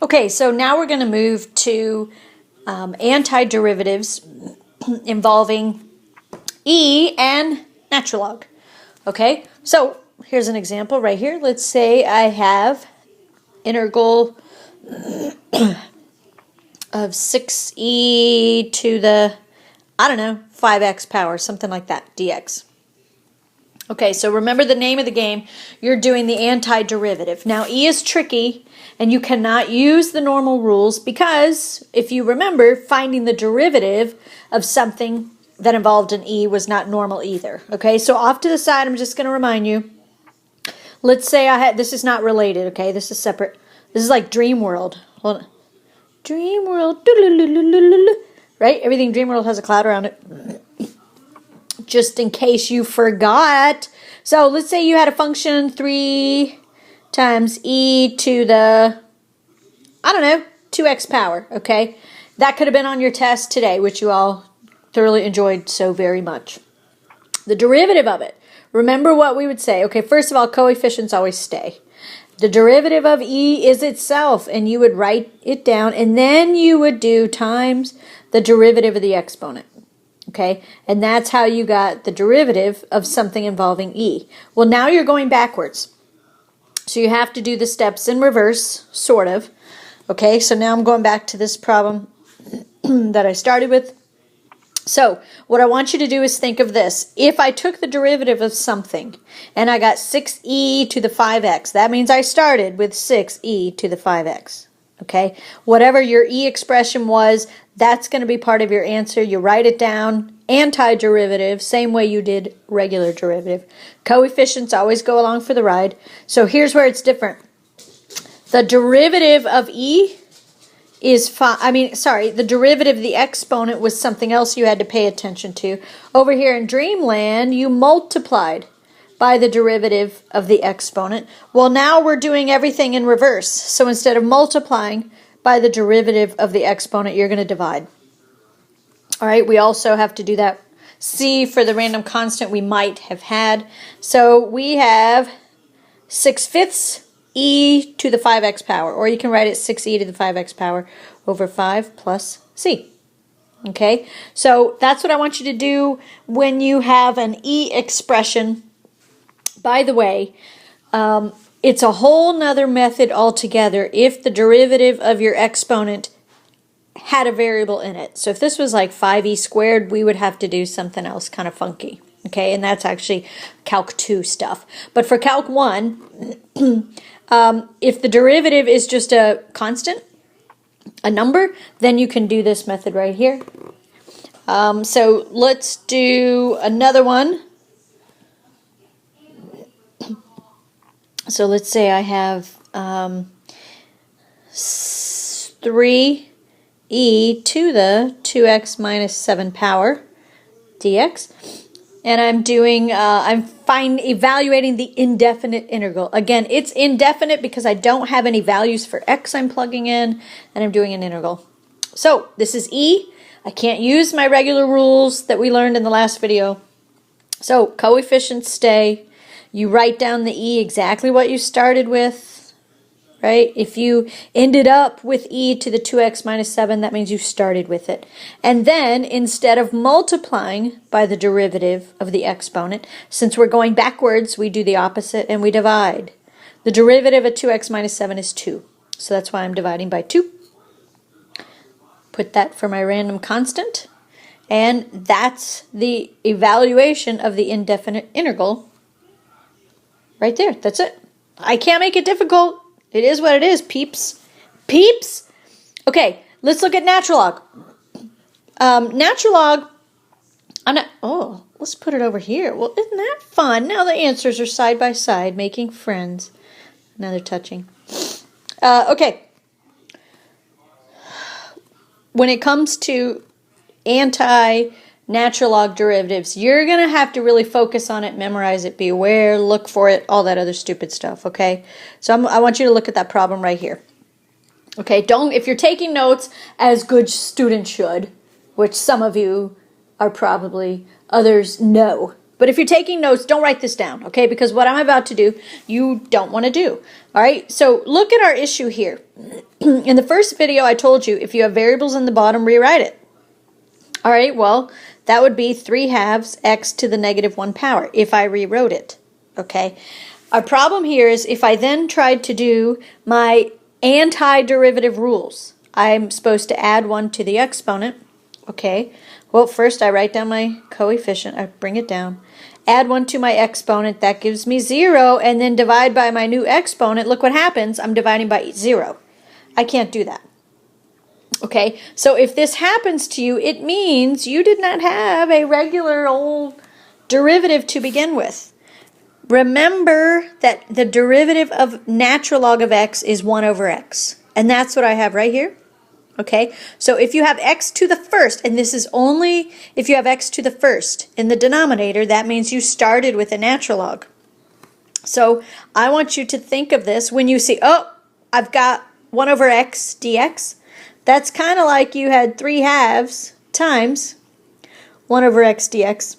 Okay, so now we're going to move to antiderivatives involving E and natural log. Okay, so here's an example right here. Let's say I have integral of 6e to the, 5x power, something like that, dx. Okay, so remember the name of the game. You're doing the antiderivative. Now, E is tricky, and you cannot use the normal rules because, if you remember, finding the derivative of something that involved an E was not normal either. Okay, so off to the side, I'm just going to remind you. Let's say this is not related, okay? This is separate. This is like Dream World. Hold on. Dream World. Right? Everything Dream World has a cloud around it. Just in case you forgot. So let's say you had a function 3 times e to the, 2x power, okay? That could have been on your test today, which you all thoroughly enjoyed so very much. The derivative of it. Remember what we would say. Okay, first of all, coefficients always stay. The derivative of e is itself, and you would write it down, and then you would do times the derivative of the exponent. Okay, and that's how you got the derivative of something involving e. Well, now you're going backwards. So you have to do the steps in reverse, sort of. Okay, so now I'm going back to this problem that I started with. So what I want you to do is think of this. If I took the derivative of something and I got 6e to the 5x, that means I started with 6e to the 5x. Okay, whatever your e expression was, that's going to be part of your answer. You write it down, antiderivative, same way you did regular derivative. Coefficients always go along for the ride. So here's where it's different. The derivative of e is, the derivative of the exponent was something else you had to pay attention to. Over here in Dreamland, you multiplied by the derivative of the exponent. Well, now we're doing everything in reverse. So instead of multiplying by the derivative of the exponent, you're going to divide. All right, we also have to do that C for the random constant we might have had. So we have 6/5 e to the 5x power, or you can write it 6e to the 5x power over 5 plus c. Okay, so that's what I want you to do when you have an e expression. By the way, it's a whole nother method altogether if the derivative of your exponent had a variable in it. So if this was like 5e squared, we would have to do something else kind of funky. Okay, and that's actually Calc 2 stuff. But for Calc 1, if the derivative is just a constant, a number, then you can do this method right here. So let's do another one. So let's say I have 3e to the 2x minus 7 power dx. And I'm doing, evaluating the indefinite integral. Again, it's indefinite because I don't have any values for x I'm plugging in, and I'm doing an integral. So this is e. I can't use my regular rules that we learned in the last video. So coefficients stay. You write down the e exactly what you started with, right? If you ended up with e to the 2x minus 7, that means you started with it. And then, instead of multiplying by the derivative of the exponent, since we're going backwards, we do the opposite and we divide. The derivative of 2x minus 7 is 2. So that's why I'm dividing by 2. Put that for my random constant. And that's the evaluation of the indefinite integral. Right there, that's it. I can't make it difficult. It is what it is, peeps. Peeps? Okay, let's look at natural log. Natural log, let's put it over here. Well, isn't that fun? Now the answers are side by side, making friends. Now they're touching. Okay. When it comes to anti-natural log derivatives, you're going to have to really focus on it, memorize it, be aware, look for it, all that other stupid stuff, okay? So I want you to look at that problem right here. Okay, if you're taking notes, as good students should, which some of you are probably, others no, But if you're taking notes, don't write this down, okay? Because what I'm about to do, you don't want to do. All right, so look at our issue here. In the first video, I told you if you have variables in the bottom, rewrite it. All right, well, that would be 3/2 x to the negative 1 power if I rewrote it, okay? Our problem here is if I then tried to do my antiderivative rules, I'm supposed to add 1 to the exponent, okay? Well, first I write down my coefficient, I bring it down, add 1 to my exponent, that gives me 0, and then divide by my new exponent. Look what happens, I'm dividing by 0. I can't do that. Okay, so if this happens to you, it means you did not have a regular old derivative to begin with. Remember that the derivative of natural log of x is 1 over x. And that's what I have right here. Okay, so if you have x to the first, and this is only if you have x to the first in the denominator, that means you started with a natural log. So I want you to think of this when you see, oh, I've got 1 over x dx. That's kind of like you had 3/2 times 1 over x dx.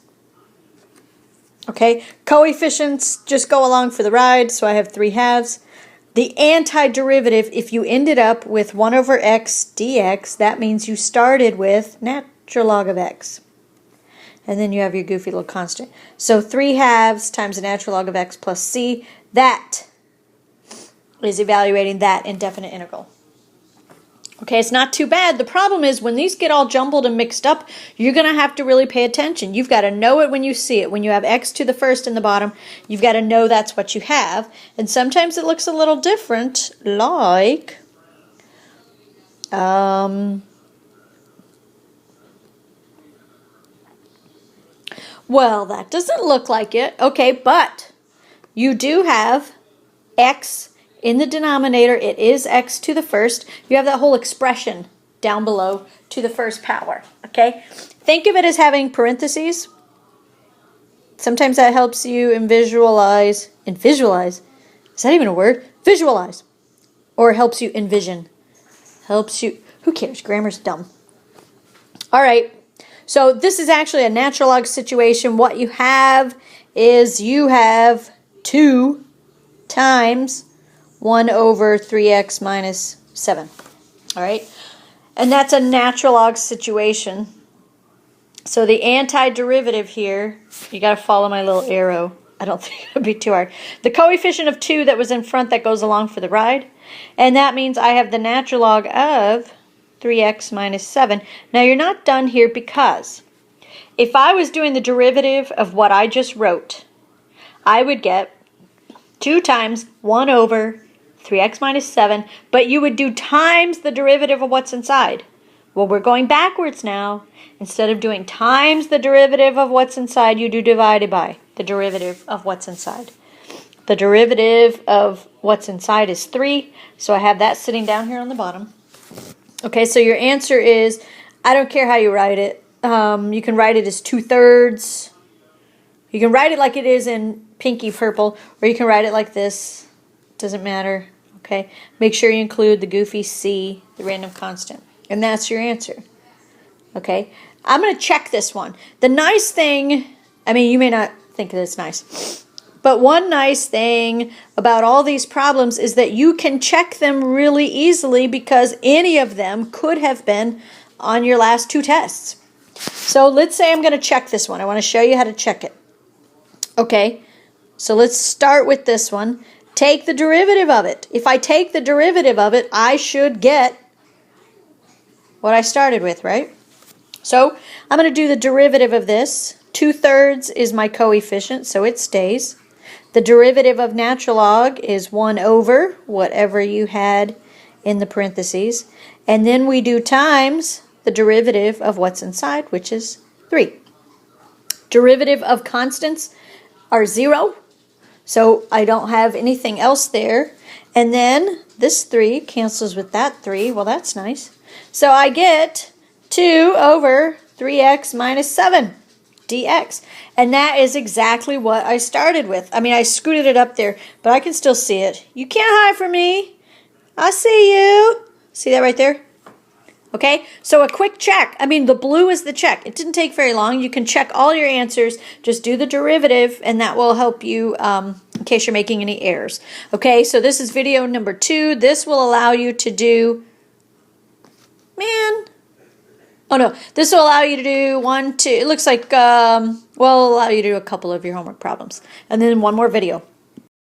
Okay, coefficients just go along for the ride, so I have 3/2. The antiderivative, if you ended up with 1 over x dx, that means you started with natural log of x. And then you have your goofy little constant. So 3/2 times the natural log of x plus c, that is evaluating that indefinite integral. Okay, it's not too bad. The problem is when these get all jumbled and mixed up, you're going to have to really pay attention. You've got to know it when you see it. When you have x to the first in the bottom, you've got to know that's what you have. And sometimes it looks a little different, like, well, that doesn't look like it. Okay, but you do have x in the denominator. It is x to the first. You have that whole expression down below to the first power, okay? Think of it as having parentheses. Sometimes that helps you visualize. Is that even a word? Visualize. Or helps you envision. Helps you, who cares? Grammar's dumb. All right, so this is actually a natural log situation. What you have is you have 2 times 1 over 3x minus 7. All right? And that's a natural log situation. So the antiderivative here, you got to follow my little arrow. I don't think it'll be too hard. The coefficient of 2 that was in front, that goes along for the ride. And that means I have the natural log of 3x minus 7. Now you're not done here, because if I was doing the derivative of what I just wrote, I would get 2 times 1 over 3x minus 7, but you would do times the derivative of what's inside. Well, we're going backwards now. Instead of doing times the derivative of what's inside, you do divided by the derivative of what's inside. The derivative of what's inside is 3, so I have that sitting down here on the bottom. Okay, so your answer is, I don't care how you write it. You can write it as 2/3. You can write it like it is in pinky purple, or you can write it like this. Doesn't matter. Okay, make sure you include the goofy c, the random constant, and that's your answer. Okay, I'm going to check this one. The nice thing, I mean, you may not think this nice, but one nice thing about all these problems is that you can check them really easily, because any of them could have been on your last 2 tests. So let's say I'm going to check this one. I want to show you how to check it. Okay, so let's start with this one. Take the derivative of it. If I take the derivative of it, I should get what I started with, right? So I'm going to do the derivative of this. 2/3 is my coefficient, so it stays. The derivative of natural log is 1 over whatever you had in the parentheses. And then we do times the derivative of what's inside, which is 3. Derivative of constants are 0. So I don't have anything else there. And then this 3 cancels with that 3. Well, that's nice. So I get 2 over 3x minus 7 dx. And that is exactly what I started with. I mean, I scooted it up there, but I can still see it. You can't hide from me. I see you. See that right there? Okay, so a quick check. I mean, the blue is the check. It didn't take very long. You can check all your answers. Just do the derivative, and that will help you in case you're making any errors. Okay, so this is video number 2. This will allow you to do, oh no, this will allow you to do 1, 2, it looks like, will allow you to do a couple of your homework problems. And then one more video.